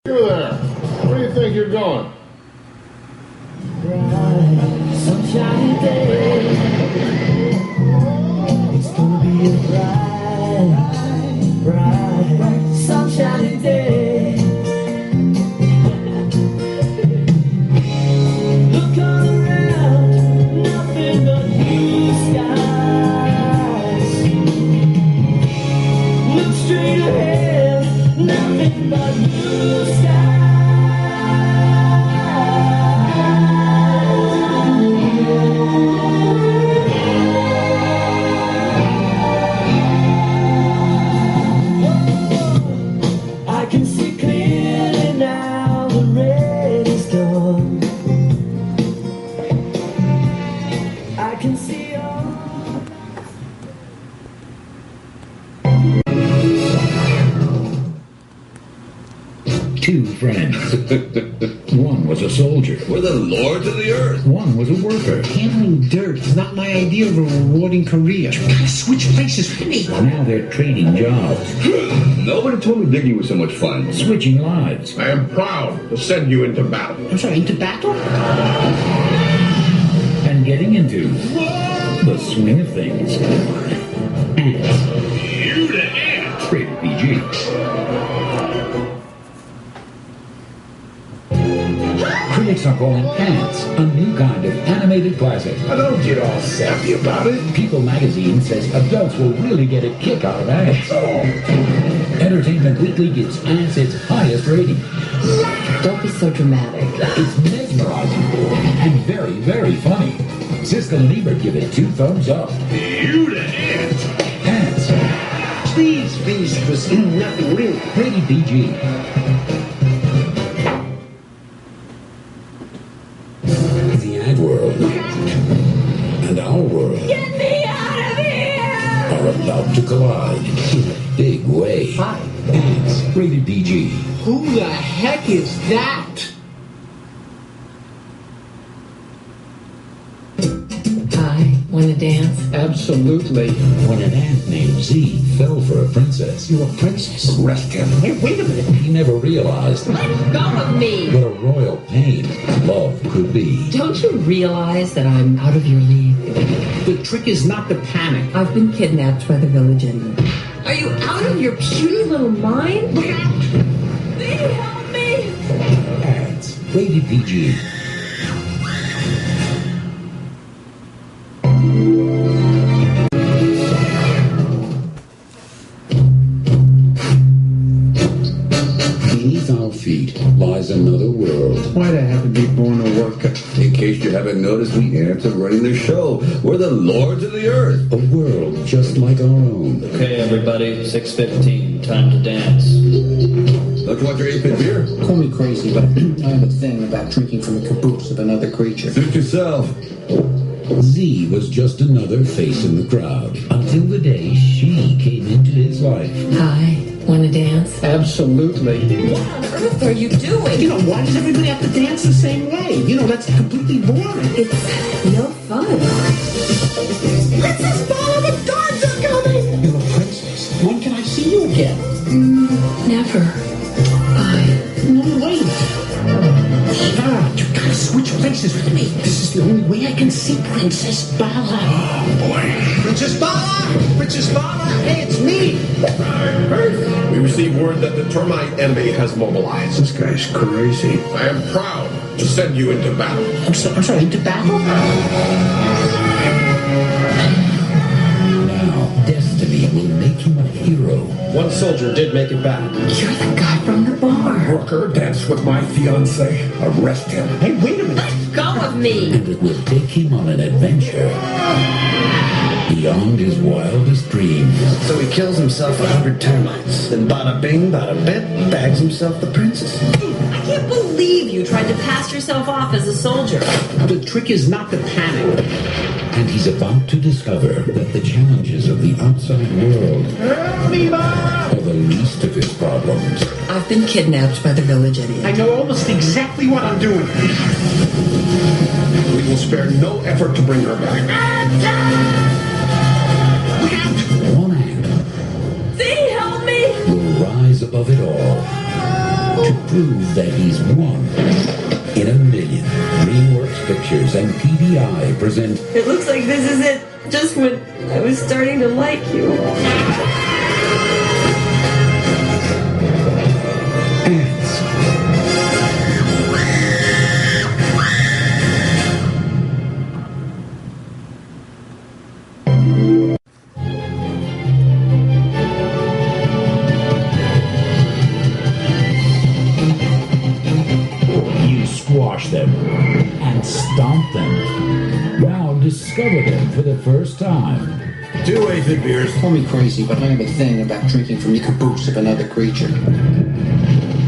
You there. Where do you think you're going? Bright, sunshiny day. It's gonna be a bright, sunshiny day. Look all around, nothing but blue skies. Look straight ahead, nothing but blue skies. I can see clearly now, the rain is gone. I can see all. Two friends. One was a soldier. We're the lords of the earth. One was a worker. Handling dirt is not my idea of a rewarding career. You gotta switch places with me. Now they're trading jobs. Nobody told me digging was so much fun. Switching lives. I am proud to send you into battle. I'm sorry, into battle? And getting into the swing of things. Antz. You the ant. Rated PG. Critics are calling Antz a new kind of animated classic. I don't get all sappy about it. People magazine says adults will really get a kick out of Antz. Entertainment Weekly gives Antz its highest rating. Don't be so dramatic. It's mesmerizing and very, very funny. Siskel and Ebert give it 2 thumbs up. You the ant. Antz. Please, Chris, nothing real. Rated PG. The ant world and our world Get me out of here! are about to collide in a big way. Hi. Antz. Rated PG. Who the heck is that? Hi, wanna dance? Absolutely. When an ant named Z fell for a princess, You're a princess. arrest him. Hey, wait a minute. He never realized Let go of me! what a royal pain love could be. Don't you realize that I'm out of your league? The trick is not to panic. I've been kidnapped by the village Indian. Are you out of your puny little mind? Look out! Please help me! Antz. Rated PG. Beneath our feet lies another world. Why'd I have to be born a worker? In case you haven't noticed, we ants are running the show. We're the lords of the earth. A world just like our own. Okay, everybody, 6:15, time to dance. Don't you want your 8-bit beer? Call me crazy, but I have a thing about drinking from the caboose of another creature. Suit yourself. Z was just another face in the crowd until the day she came into his life. Hi, wanna dance? Absolutely. What on earth are you doing? You know, why does everybody have to dance the same way? You know, that's completely boring. It's no fun. Princess Ball, the guards are coming! You're a princess. When can I see you again? Never. Bye. No, wait. Stop. You gotta switch places with me. This is the only way I can see Princess Bala. Oh, boy. Princess Bala! Princess Bala! Hey, it's me! We received word that the termite enemy has mobilized. This guy's crazy. I am proud to send you into battle. I'm sorry, into battle? Now, destiny will make him a hero. One soldier did make it back. You're the guy from the bar. Worker danced with my fiancée. Arrest him. Hey, wait a minute. Go of me! And it will take him on an adventure beyond his wildest dreams. So he kills himself 100 termites. Then bada bing, bada bit, bags himself the princess. I can't believe you tried to pass yourself off as a soldier. The trick is not to panic. And he's about to discover that the challenges of the outside world are the least of his problems. I've been kidnapped by the village Indian. I know almost exactly what I'm doing. We will spare no effort to bring her back. Look out! One ant See, help me! will rise above it all. to prove that he's one in a million. DreamWorks Pictures and PBI present It looks like this is it. Just when I was starting to like you. Antz. You squash them and stomp them. Now discover them for the first time. 2 aphid beers. Call me crazy, but I have a thing about drinking from the caboose of another creature.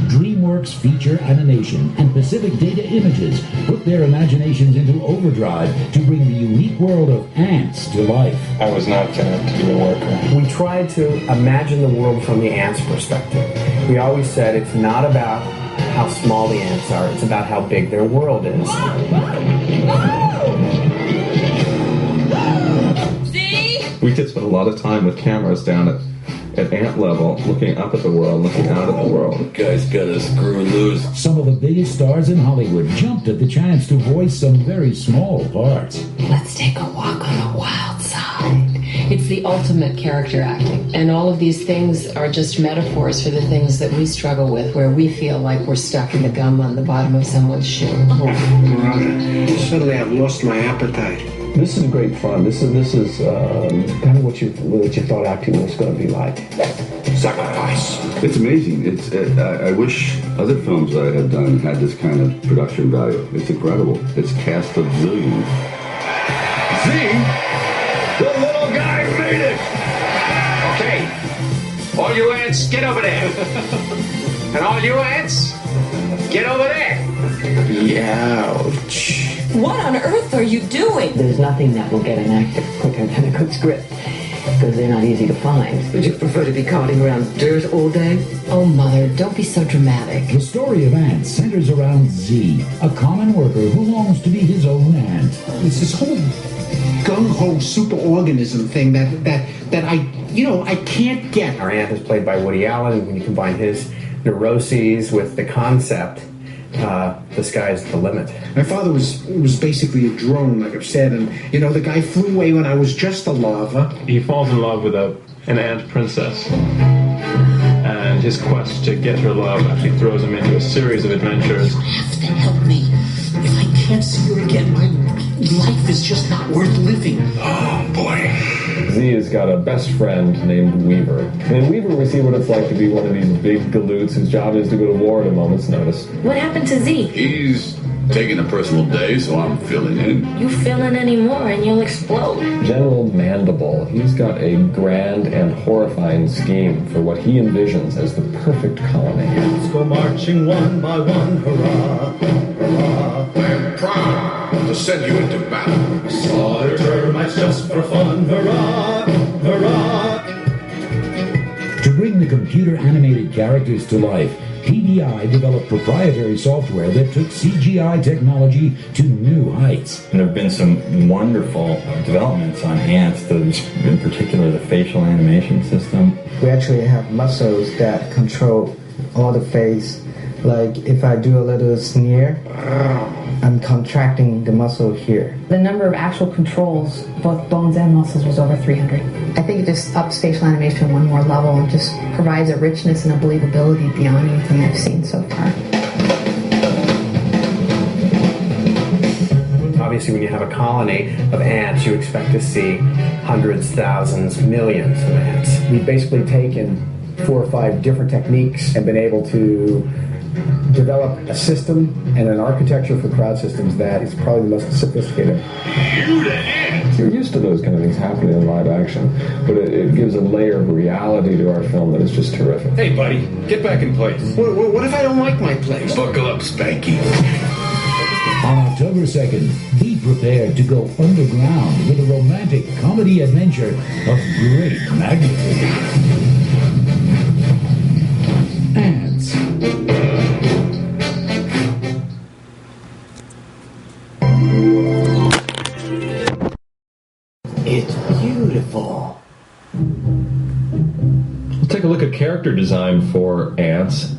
DreamWorks Feature Animation and Pacific Data Images put their imaginations into overdrive to bring the unique world of ants to life. I was not going to be a worker. We tried to imagine the world from the ants' perspective. We always said it's not about how small the ants are, it's about how big their world is. We did spend a lot of time with cameras down at ant level, looking up at the world, looking out at the world. Guys gotta screw loose. Some of the biggest stars in Hollywood jumped at the chance to voice some very small parts. Let's take a walk on the wild side. It's the ultimate character acting. And all of these things are just metaphors for the things that we struggle with, where we feel like we're stuck in the gum on the bottom of someone's shoe. Oh, brother. Suddenly I've lost my appetite. This is great fun. This is kind of what you thought acting was going to be like. Sacrifice. It's amazing. I wish other films that I had done had this kind of production value. It's incredible. It's cast of zillions. See? The little guy made it! Okay. All you ants, get over there. And all you ants, get over there. Youch. What on earth are you doing? There's nothing that will get an actor quicker than a good script, because they're not easy to find. Would you prefer to be carting around dirt all day? Oh, Mother, don't be so dramatic. The story of Antz centers around Z, a common worker who longs to be his own ant. It's this whole gung-ho superorganism thing that I can't get. Our ant is played by Woody Allen. When you combine his neuroses with the concept, the sky's the limit. My father was basically a drone, like I've said, and the guy flew away when I was just a larva. He falls in love with an ant princess, and his quest to get her love actually throws him into a series of adventures. You have to help me. If I can't see her again, my life is just not worth living. Oh, boy. Z has got a best friend named Weaver. And in Weaver, we see what it's like to be one of these big galoots whose job is to go to war at a moment's notice. What happened to Z? He's taking a personal day, so I'm filling in. You fill in anymore and you'll explode. General Mandible, he's got a grand and horrifying scheme for what he envisions as the perfect colony. Let's go marching one by one, hurrah, hurrah. I am proud to send you into battle. Slaughter termites just for fun, hurrah, hurrah. To bring the computer-animated characters to life, PBI developed proprietary software that took CGI technology to new heights. There have been some wonderful developments on Antz, in particular the facial animation system. We actually have muscles that control all the face. Like if I do a little sneer, I'm contracting the muscle here. The number of actual controls, both bones and muscles, was over 300. I think it just ups facial animation one more level and just provides a richness and a believability beyond anything I've seen so far. Obviously, when you have a colony of ants, you expect to see hundreds, thousands, millions of ants. We've basically taken 4 or 5 different techniques and been able to develop a system and an architecture for crowd systems that is probably the most sophisticated. You're used to those kind of things happening in live action, but it gives a layer of reality to our film that is just terrific. Hey, buddy, get back in place. What if I don't like my place? Buckle up, Spanky. On October 2nd, be prepared to go underground with a romantic comedy adventure of great magnitude. Antz. It's beautiful. Let's take a look at character design for Antz.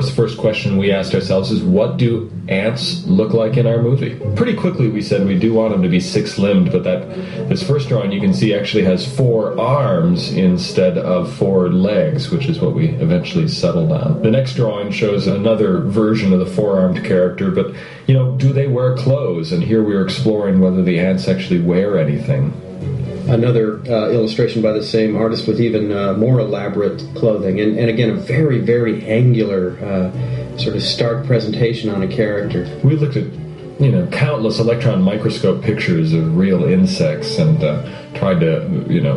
course, the first question we asked ourselves is, what do ants look like in our movie? Pretty quickly we said we do want them to be six-limbed, but this first drawing you can see actually has 4 arms instead of 4 legs, which is what we eventually settled on. The next drawing shows another version of the 4-armed character, but, do they wear clothes? And here we're exploring whether the ants actually wear anything. Another illustration by the same artist with even more elaborate clothing, and again a very, very angular sort of stark presentation on a character. We looked at countless electron microscope pictures of real insects and tried to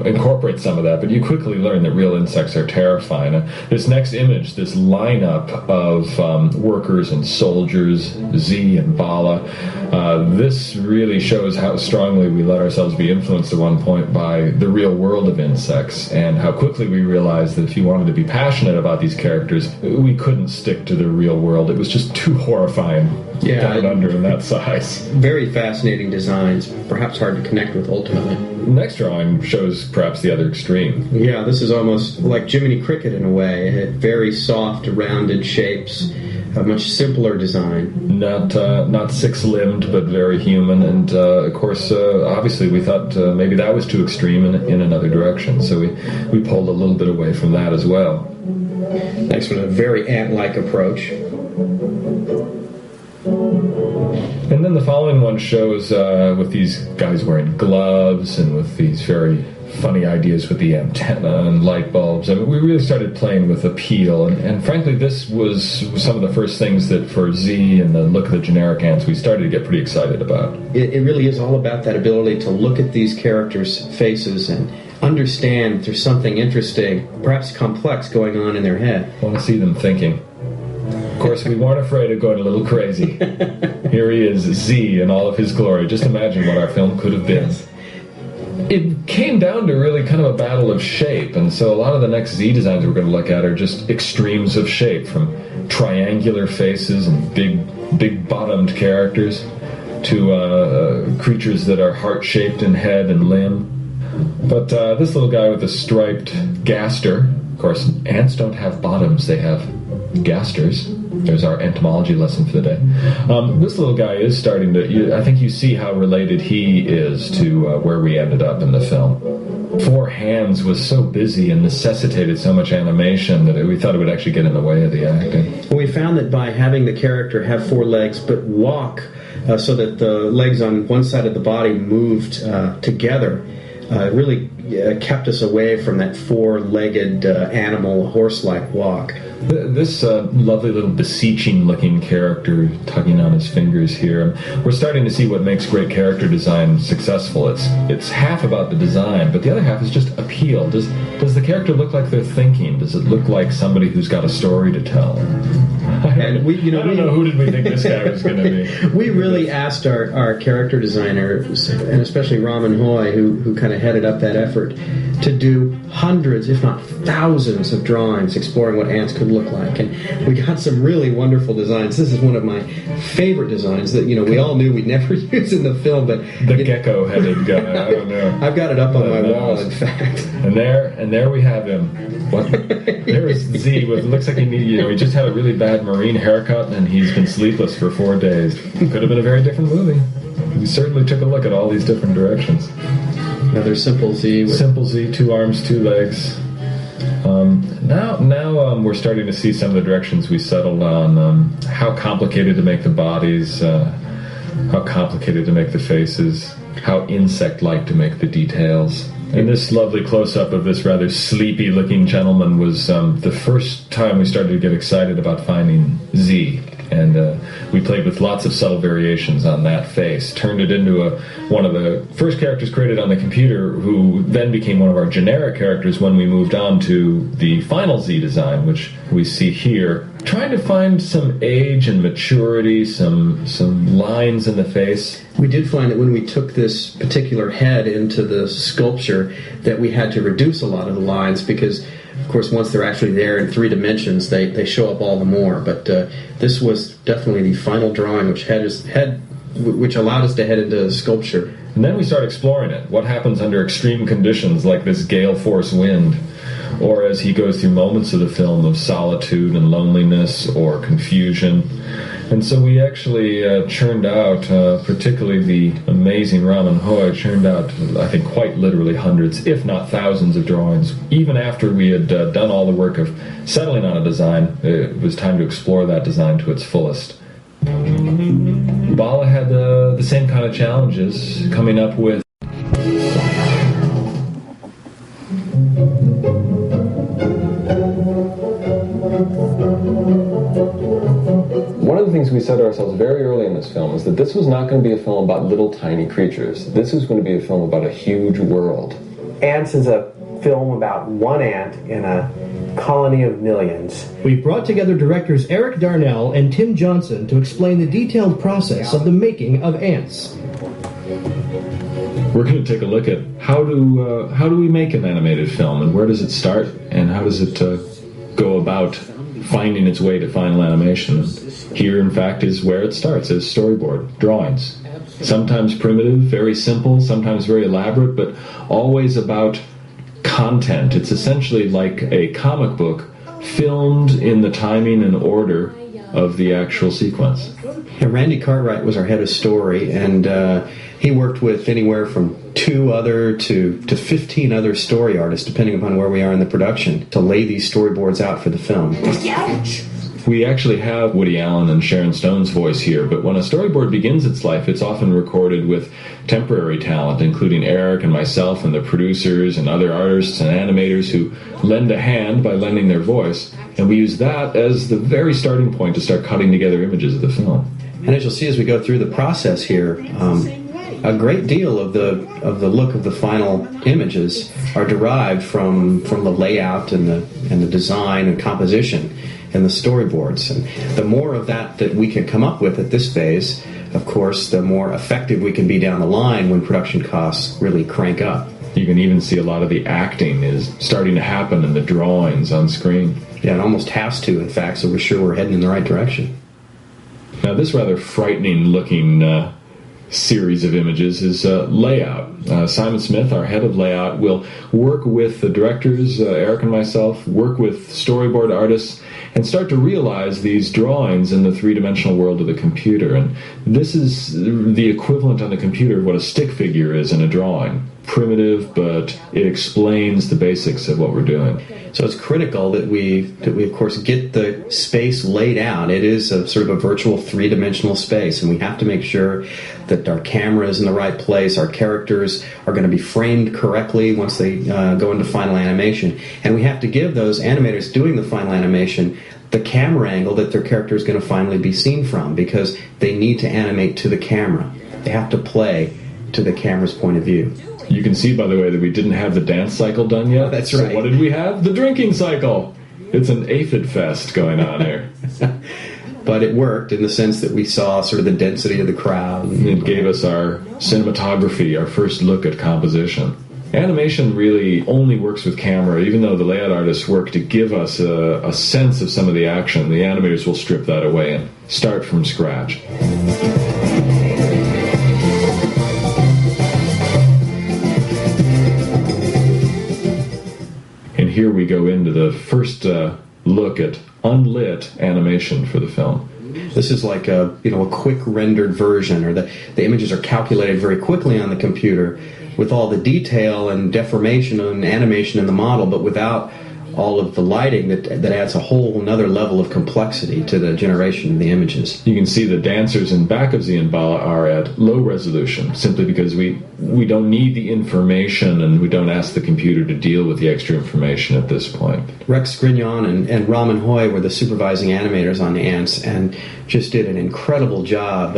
incorporate some of that, but you quickly learn that real insects are terrifying. This next image, this lineup of workers and soldiers, Z and Bala, this really shows how strongly we let ourselves be influenced at one point by the real world of insects, and how quickly we realized that if you wanted to be passionate about these characters, we couldn't stick to the real world. It was just too horrifying down under in that size. Very fascinating designs, perhaps hard to connect with ultimately. The next drawing shows perhaps the other extreme. Yeah, this is almost like Jiminy Cricket in a way. It had very soft, rounded shapes, a much simpler design. Not six-limbed, but very human, and of course, obviously we thought maybe that was too extreme in another direction, so we pulled a little bit away from that as well. Next one, a very ant-like approach. And then the following one shows with these guys wearing gloves and with these very funny ideas with the antenna and light bulbs. I mean, we really started playing with appeal, and frankly, this was some of the first things that for Z and the look of the generic ants we started to get pretty excited about. It really is all about that ability to look at these characters' faces and understand there's something interesting, perhaps complex, going on in their head. I want to see them thinking. Of course, we weren't afraid of going a little crazy. Here he is, Z, in all of his glory. Just imagine what our film could have been. It came down to really kind of a battle of shape, and so a lot of the next Z designs we're going to look at are just extremes of shape, from triangular faces and big bottomed characters to creatures that are heart-shaped in head and limb. But this little guy with a striped gaster, of course, ants don't have bottoms, they have gasters. There's our entomology lesson for the day. This little guy is starting to... I think you see how related he is to where we ended up in the film. 4 Hands was so busy and necessitated so much animation that we thought it would actually get in the way of the acting. Well, we found that by having the character have 4 legs but walk so that the legs on one side of the body moved together, really kept us away from that 4-legged animal, horse-like walk. This lovely little beseeching-looking character tugging on his fingers here, we're starting to see what makes great character design successful. It's half about the design, but the other half is just appeal. Does the character look like they're thinking? Does it look like somebody who's got a story to tell? And we, I don't know, who did we think this guy was going to be? We really asked our character designers, and especially Raman Hoy, who kind of headed up that effort, to do hundreds, if not thousands, of drawings exploring what ants could look like. And we got some really wonderful designs. This is one of my favorite designs that, we all knew we'd never use in the film, but... The gecko-headed guy, I don't know. I've got it up on my wall, in fact. And there we have him. What? There is Z. It looks like he just had a really bad marine haircut, and he's been sleepless for 4 days. Could have been a very different movie. We certainly took a look at all these different directions. Another Simple Z. Simple Z, 2 arms, 2 legs. Now we're starting to see some of the directions we settled on. How complicated to make the bodies, how complicated to make the faces, how insect-like to make the details. And this lovely close-up of this rather sleepy-looking gentleman was the first time we started to get excited about finding Z. And we played with lots of subtle variations on that face, turned it into one of the first characters created on the computer, who then became one of our generic characters when we moved on to the final Z design, which we see here. Trying to find some age and maturity, some lines in the face. We did find that when we took this particular head into the sculpture that we had to reduce a lot of the lines because, of course, once they're actually there in 3 dimensions, they show up all the more. But this was definitely the final drawing, which allowed us to head into sculpture. And then we start exploring it. What happens under extreme conditions like this gale force wind? or as he goes through moments of the film of solitude and loneliness or confusion. And so we actually churned out, particularly the amazing Raman Hoy, churned out, I think, quite literally hundreds, if not thousands of drawings. Even after we had done all the work of settling on a design, it was time to explore that design to its fullest. Bala had the same kind of challenges coming up with One of the things we said to ourselves very early in this film is that this was not going to be a film about little tiny creatures. This was going to be a film about a huge world. Antz is a film about one ant in a colony of millions. We brought together directors Eric Darnell and Tim Johnson to explain the detailed process of the making of Antz. We're going to take a look at how do we make an animated film, and where does it start, and how does it go about finding its way to final animation. Here, in fact, is where it starts, as storyboard, drawings. Sometimes primitive, very simple, sometimes very elaborate, but always about content. It's essentially like a comic book filmed in the timing and order of the actual sequence. Yeah, Randy Cartwright was our head of story, and he worked with anywhere from 2 other to 15 other story artists, depending upon where we are in the production, to lay these storyboards out for the film. Ouch! We actually have Woody Allen and Sharon Stone's voice here, but when a storyboard begins its life, it's often recorded with temporary talent, including Eric and myself and the producers and other artists and animators who lend a hand by lending their voice, and we use that as the very starting point to start cutting together images of the film. And as you'll see as we go through the process here, a great deal of the look of the final images are derived from the layout and the design and composition and the storyboards. And the more of that we can come up with at this phase, of course, the more effective we can be down the line when production costs really crank up. You can even see a lot of the acting is starting to happen in the drawings on screen. Yeah, it almost has to, in fact, so we're sure we're heading in the right direction. Now, this rather frightening-looking series of images is layout. Simon Smith, our head of layout, will work with the directors, Eric and myself, work with storyboard artists, and start to realize these drawings in the three-dimensional world of the computer. And this is the equivalent on the computer of what a stick figure is in a drawing. Primitive, but it explains the basics of what we're doing. So it's critical that we of course get the space laid out. It is a sort of a virtual three-dimensional space, and we have to make sure that our camera is in the right place, our characters are going to be framed correctly once they go into final animation, and we have to give those animators doing the final animation the camera angle that their character is going to finally be seen from, because they need to animate to the camera. They have to play to the camera's point of view. You can see, by the way, that we didn't have the dance cycle done yet. That's right. So what did we have? The drinking cycle. It's an aphid fest going on here. But it worked in the sense that we saw sort of the density of the crowd. It gave us our cinematography, our first look at composition. Animation really only works with camera, even though the layout artists work to give us a sense of some of the action. The animators will strip that away and start from scratch. And here we go into the first look at unlit animation for the film. This is like a quick rendered version, or the images are calculated very quickly on the computer with all the detail and deformation and animation in the model, but without all of the lighting that adds a whole another level of complexity to the generation of the images. You can see the dancers in back of Z and Bala are at low resolution, simply because we don't need the information and we don't ask the computer to deal with the extra information at this point. Rex Grignon and Raman Hoy were the supervising animators on Antz and just did an incredible job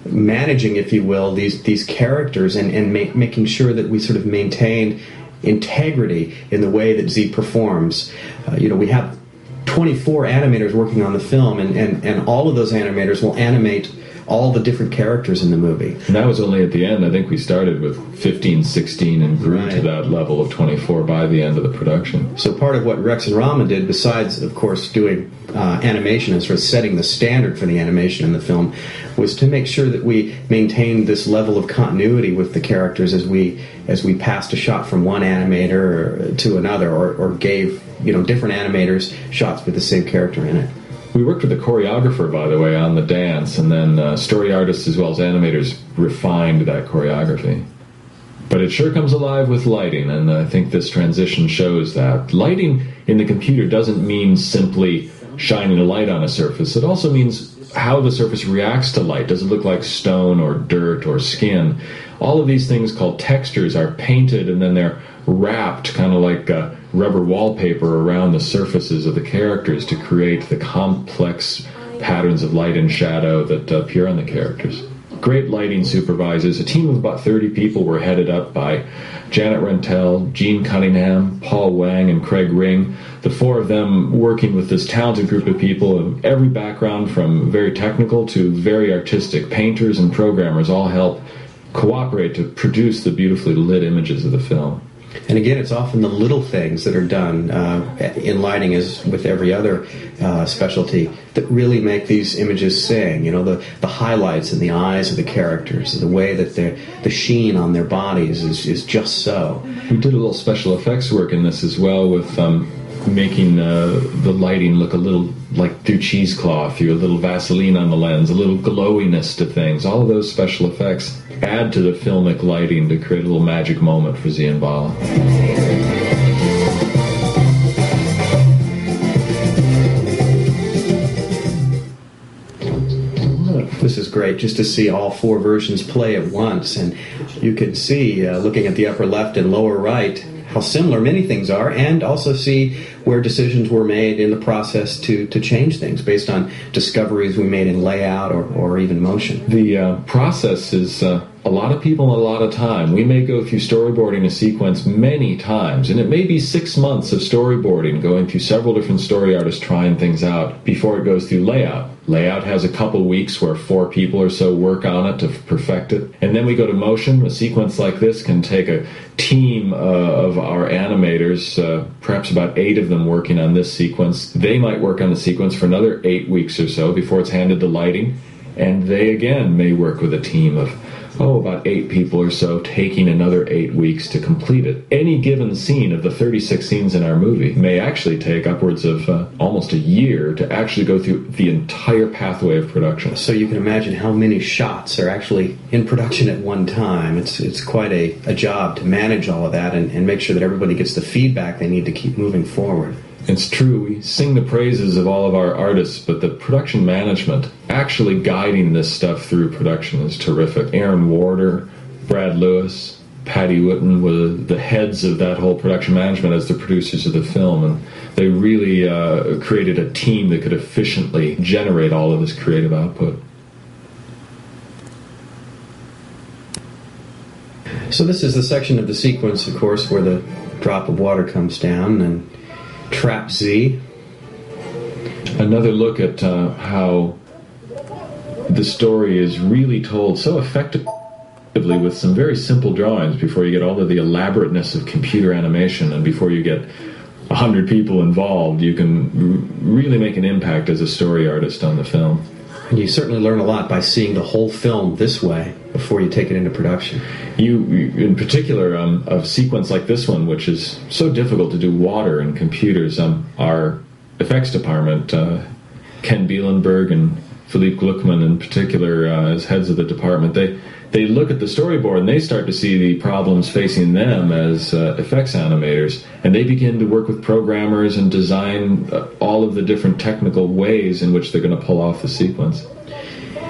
managing, if you will, these characters and making sure that we sort of maintained integrity in the way that Z performs. We have 24 animators working on the film, and all of those animators will animate all the different characters in the movie. And that was only at the end. I think we started with 15, 16 and grew to that level of 24 by the end of the production. So part of what Rex and Rama did, besides, of course, doing animation and sort of setting the standard for the animation in the film, was to make sure that we maintained this level of continuity with the characters as we passed a shot from one animator to another, or gave different animators shots with the same character in it. We worked with the choreographer, by the way, on the dance, and then story artists as well as animators refined that choreography. But it sure comes alive with lighting, and I think this transition shows that. Lighting in the computer doesn't mean simply shining a light on a surface. It also means how the surface reacts to light. Does it look like stone or dirt or skin? All of these things called textures are painted, and then they're wrapped kind of like rubber wallpaper around the surfaces of the characters to create the complex patterns of light and shadow that appear on the characters. Great lighting supervisors. A team of about 30 people were headed up by Janet Rentel, Gene Cunningham, Paul Wang, and Craig Ring. The four of them working with this talented group of people of every background, from very technical to very artistic. Painters and programmers all help cooperate to produce the beautifully lit images of the film. And again, it's often the little things that are done in lighting, as with every other specialty, that really make these images sing. The highlights in the eyes of the characters, the way that the sheen on their bodies is just so. We did a little special effects work in this as well, with making the lighting look a little like through cheesecloth, through a little Vaseline on the lens, a little glowiness to things. All of those special effects add to the filmic lighting to create a little magic moment for Z and Bala. This is great, just to see all four versions play at once, and you can see, looking at the upper left and lower right, how similar many things are, and also see where decisions were made in the process to change things based on discoveries we made in layout or even motion. The process is a lot of people and a lot of time. We may go through storyboarding a sequence many times, and it may be 6 months of storyboarding, going through several different story artists trying things out before it goes through layout. Layout has a couple weeks where 4 people or so work on it to perfect it. And then we go to motion. A sequence like this can take a team of our animators, perhaps about 8 of them working on this sequence. They might work on the sequence for another 8 weeks or so before it's handed to lighting. And they, again, may work with a team of about 8 people or so, taking another 8 weeks to complete it. Any given scene of the 36 scenes in our movie may actually take upwards of almost a year to actually go through the entire pathway of production. So you can imagine how many shots are actually in production at one time. It's quite a job to manage all of that and make sure that everybody gets the feedback they need to keep moving forward. It's true, we sing the praises of all of our artists, but the production management, actually guiding this stuff through production, is terrific. Aaron Warder, Brad Lewis, Patty Witten were the heads of that whole production management as the producers of the film, and they really created a team that could efficiently generate all of this creative output. So this is the section of the sequence, of course, where the drop of water comes down and traps Z. Another look at how the story is really told so effectively with some very simple drawings before you get all of the elaborateness of computer animation, and before you get 100 people involved. You can really make an impact as a story artist on the film. And you certainly learn a lot by seeing the whole film this way before you take it into production. You in particular, a sequence like this one, which is so difficult to do water in computers, our effects department, Ken Bielenberg and Philippe Gluckman in particular, as heads of the department, they look at the storyboard and they start to see the problems facing them as effects animators, and they begin to work with programmers and design all of the different technical ways in which they're going to pull off the sequence.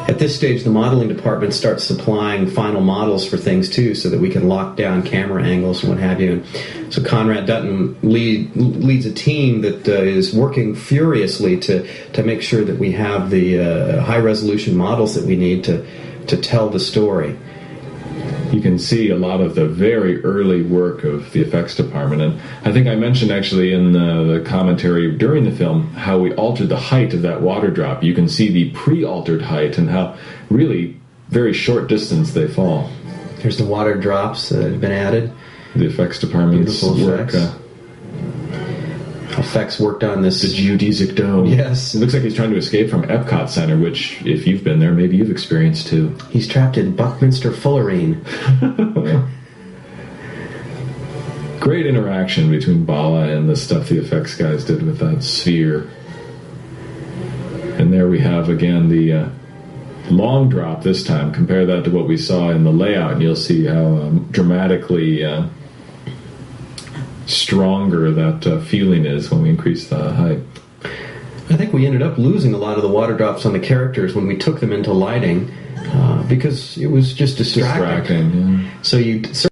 At this stage, the modeling department starts supplying final models for things too, so that we can lock down camera angles and what have you. And so Conrad Dutton leads a team that is working furiously to make sure that we have the high-resolution models that we need to tell the story. you can see a lot of the very early work of the effects department. And I think I mentioned actually in the commentary during the film how we altered the height of that water drop. You can see the pre-altered height and how really very short distance they fall. There's the water drops that have been added. The effects department's work. Effects worked on this. The geodesic dome. Yes. It looks like he's trying to escape from Epcot Center, which, if you've been there, maybe you've experienced too. He's trapped in Buckminster Fullerene. Great interaction between Bala and the stuff the effects guys did with that sphere. And there we have, again, the long drop this time. Compare that to what we saw in the layout, and you'll see how dramatically stronger that feeling is when we increase the height. I think we ended up losing a lot of the water drops on the characters when we took them into lighting because it was just distracting. Yeah. So you